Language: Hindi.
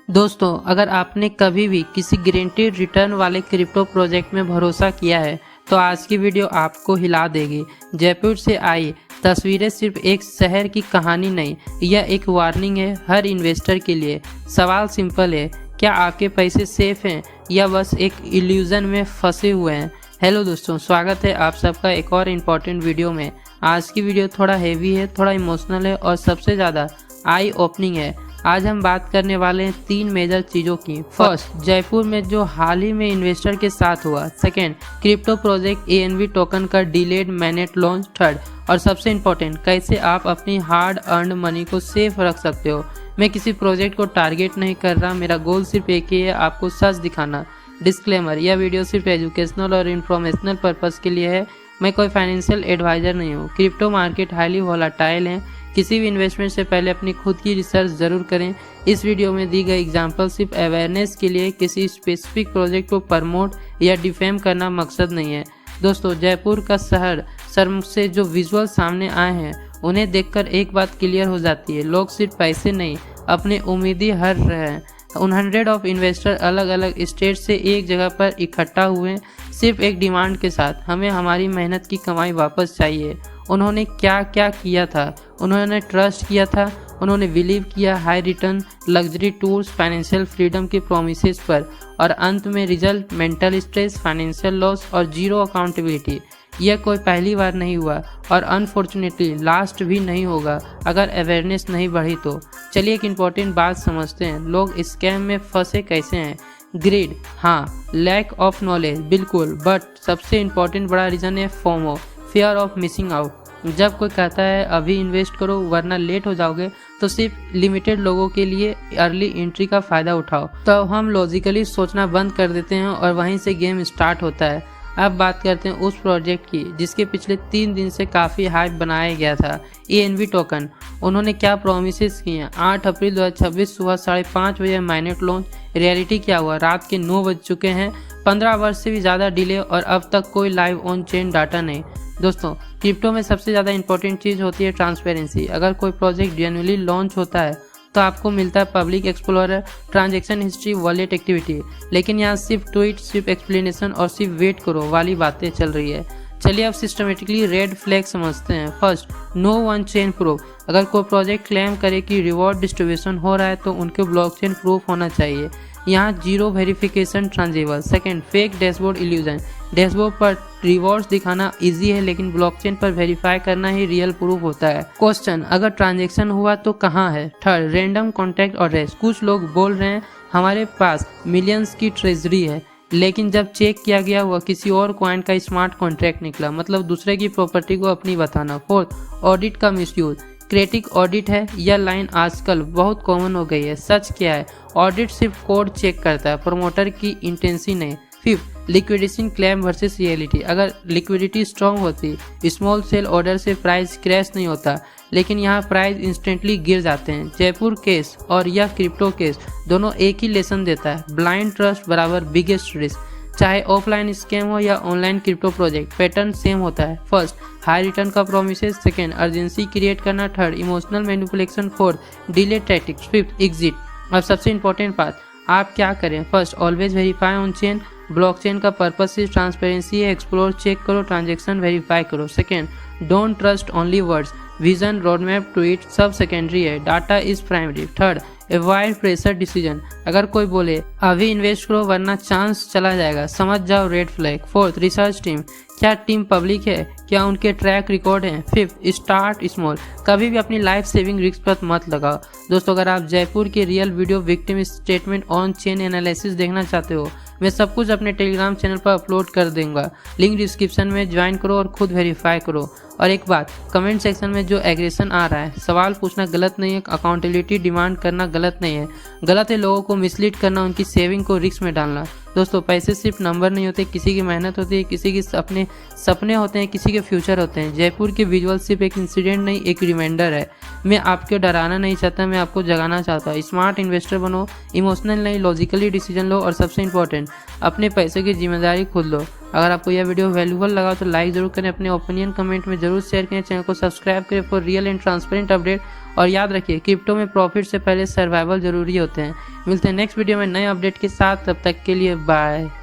दोस्तों, अगर आपने कभी भी किसी गारंटीड रिटर्न वाले क्रिप्टो प्रोजेक्ट में भरोसा किया है तो आज की वीडियो आपको हिला देगी। जयपुर से आई तस्वीरें सिर्फ एक शहर की कहानी नहीं, यह एक वार्निंग है हर इन्वेस्टर के लिए। सवाल सिंपल है, क्या आपके पैसे सेफ हैं या बस एक इल्यूजन में फंसे हुए हैं। हेलो दोस्तों, स्वागत है आप सबका एक और इम्पॉर्टेंट वीडियो में। आज की वीडियो थोड़ा हेवी है, थोड़ा इमोशनल है और सबसे ज़्यादा आई ओपनिंग है। आज हम बात करने वाले हैं 3 मेजर चीज़ों की। फर्स्ट, जयपुर में जो हाल ही में इन्वेस्टर के साथ हुआ। Second, crypto project ANV token का डिलेड मैनेट लॉन्च। थर्ड और सबसे इम्पोर्टेंट, कैसे आप अपनी हार्ड अर्न मनी को सेफ रख सकते हो। मैं किसी प्रोजेक्ट को टारगेट नहीं कर रहा, मेरा गोल सिर्फ एक ही है, आपको सच दिखाना। डिस्क्लेमर, यह वीडियो सिर्फ एजुकेशनल और इन्फॉर्मेशनल पर्पज़ के लिए है। मैं कोई फाइनेंशियल एडवाइज़र नहीं हूँ। क्रिप्टो मार्केट हाईली वोलाटाइल है, किसी भी इन्वेस्टमेंट से पहले अपनी खुद की रिसर्च ज़रूर करें। इस वीडियो में दी गई एग्जांपल सिर्फ अवेयरनेस के लिए, किसी स्पेसिफिक प्रोजेक्ट को प्रमोट या डिफेम करना मकसद नहीं है। दोस्तों, जयपुर का शहर से जो विजुअल सामने आए हैं उन्हें देखकर एक बात क्लियर हो जाती है, लोग सिर्फ पैसे नहीं अपनी उम्मीदें हर रहे हैं। 100 ऑफ इन्वेस्टर अलग अलग स्टेट से एक जगह पर इकट्ठा हुए सिर्फ एक डिमांड के साथ, हमें हमारी मेहनत की कमाई वापस चाहिए। उन्होंने क्या क्या किया था? उन्होंने ट्रस्ट किया था, उन्होंने बिलीव किया high return, luxury tours, financial freedom के प्रोमिसेस पर, और अंत में result mental stress, financial loss और जीरो अकाउंटेबिलिटी। यह कोई पहली बार नहीं हुआ और अनफॉर्चुनेटली लास्ट भी नहीं होगा अगर अवेयरनेस नहीं बढ़ी तो। चलिए एक इम्पॉर्टेंट बात समझते हैं, लोग स्कैम में फंसे कैसे हैं। ग्रीड, हाँ। लैक ऑफ नॉलेज, बिल्कुल। बट सबसे इम्पॉर्टेंट बड़ा रीज़न है FOMO, fear of missing out. जब कोई कहता है अभी इन्वेस्ट करो वरना लेट हो जाओगे, तो सिर्फ लिमिटेड लोगों के लिए अर्ली एंट्री का फ़ायदा उठाओ, तो हम लॉजिकली सोचना बंद कर देते हैं और वहीं से गेम स्टार्ट होता है। अब बात करते हैं उस प्रोजेक्ट की जिसके पिछले 3 दिन से काफ़ी हाइप बनाया गया था, ANV टोकन। उन्होंने क्या प्रोमिसेस किए हैं? 8 अप्रैल 2026 सुबह 5:30 बजे माइनेट लॉन्च। रियलिटी क्या हुआ? रात के 9 बज चुके हैं। 15 वर्ष से भी ज़्यादा डिले और अब तक कोई लाइव ऑन चेन डाटा नहीं। दोस्तों, क्रिप्टो में सबसे ज़्यादा इंपॉर्टेंट चीज़ होती है ट्रांसपेरेंसी। अगर कोई प्रोजेक्ट जेन्युइनली लॉन्च होता है तो आपको मिलता है public explorer, transaction history, wallet activity. लेकिन यहाँ सिर्फ ट्वीट, सिर्फ एक्सप्लेनेशन और सिर्फ वेट करो वाली बातें चल रही है। चलिए अब सिस्टमेटिकली रेड फ्लैग समझते हैं। First, no one chain proof. अगर कोई प्रोजेक्ट क्लेम करे कि रिवॉर्ड डिस्ट्रीब्यूशन हो रहा है तो उनके ब्लॉकचेन प्रूफ होना चाहिए। यहाँ जीरो वेरिफिकेशन ट्रांजेबल। Second, fake dashboard illusion. Dashboard पर रिवॉर्ड्स दिखाना इजी है लेकिन ब्लॉकचेन पर वेरीफाई करना ही रियल प्रूफ होता है। क्वेश्चन, अगर ट्रांजैक्शन हुआ तो कहाँ है? थर्ड, रैंडम कॉन्टैक्ट और रेस्ट। कुछ लोग बोल रहे हैं हमारे पास मिलियंस की ट्रेजरी है, लेकिन जब चेक किया गया वह किसी और कॉइन का स्मार्ट कॉन्ट्रैक्ट निकला, मतलब दूसरे की प्रॉपर्टी को अपनी बताना। फोर्थ, ऑडिट का मिसयूज। क्रिटिक ऑडिट है, यह लाइन आजकल बहुत कॉमन हो गई है। सच क्या है? ऑडिट सिर्फ कोड चेक करता है, प्रमोटर की इंटेंसी नहीं। Fifth, liquidation claim versus reality. अगर लिक्विडिटी स्ट्रॉन्ग होती, स्मॉल सेल ऑर्डर से प्राइस क्रैश नहीं होता, लेकिन यहाँ प्राइस इंस्टेंटली गिर जाते हैं। जयपुर केस और यह क्रिप्टो केस दोनों एक ही लेसन देता है, ब्लाइंड ट्रस्ट बराबर बिगेस्ट रिस्क। चाहे ऑफलाइन स्कैम हो या online crypto project, pattern same होता है। फर्स्ट, हाई रिटर्न का प्रोमिसेस। सेकेंड, अर्जेंसी क्रिएट करना। Third, emotional manipulation. Fourth, delay tactics. Fifth, exit. अब सबसे इंपॉर्टेंट बात, आप क्या करें? First, always verify on chain. Blockchain का पर्पस सिर्फ ट्रांसपेरेंसी है, एक्सप्लोर, चेक करो, ट्रांजैक्शन वेरीफाई करो। Second, don't trust only words, vision, roadmap, tweet सब सेकेंडरी है, data is primary. Third, avoid pressure decision. अगर कोई बोले अभी इन्वेस्ट करो वरना चांस चला जाएगा, समझ जाओ red flag. Fourth, research team. क्या टीम पब्लिक है? क्या उनके ट्रैक रिकॉर्ड हैं? Fifth, start small. कभी भी अपनी लाइफ सेविंग रिस्क पर मत लगाओ। दोस्तों, अगर आप जयपुर के real video victim statement on chain analysis देखना चाहते हो, मैं सब कुछ अपने टेलीग्राम चैनल पर अपलोड कर दूंगा, लिंक डिस्क्रिप्शन में ज्वाइन करो और खुद वेरीफाई करो। और एक बात, कमेंट सेक्शन में जो एग्रेशन आ रहा है, सवाल पूछना गलत नहीं है, अकाउंटेबिलिटी डिमांड करना गलत नहीं है। गलत है लोगों को मिसलीड करना, उनकी सेविंग को रिस्क में डालना। दोस्तों, पैसे सिर्फ नंबर नहीं होते, किसी की मेहनत होती है, किसी की सपने होते हैं, किसी के फ्यूचर होते हैं। जयपुर के विजुअल सिर्फ एक इंसिडेंट नहीं, एक रिमाइंडर है। मैं आपको डराना नहीं चाहता, मैं आपको जगाना चाहता हूँ। स्मार्ट इन्वेस्टर बनो, इमोशनल नहीं लॉजिकली डिसीजन लो, और सबसे इंपॉर्टेंट, अपने पैसे की जिम्मेदारी खुद लो। अगर आपको यह वीडियो वैल्यूबल लगा तो लाइक जरूर करें, अपने ओपिनियन कमेंट में जरूर शेयर करें, चैनल को सब्सक्राइब करें for real and transparent update. और याद रखिए क्रिप्टो में प्रॉफिट से पहले सर्वाइवल जरूरी होते हैं। मिलते हैं नेक्स्ट वीडियो में नए अपडेट के साथ, तब तक के लिए बाय।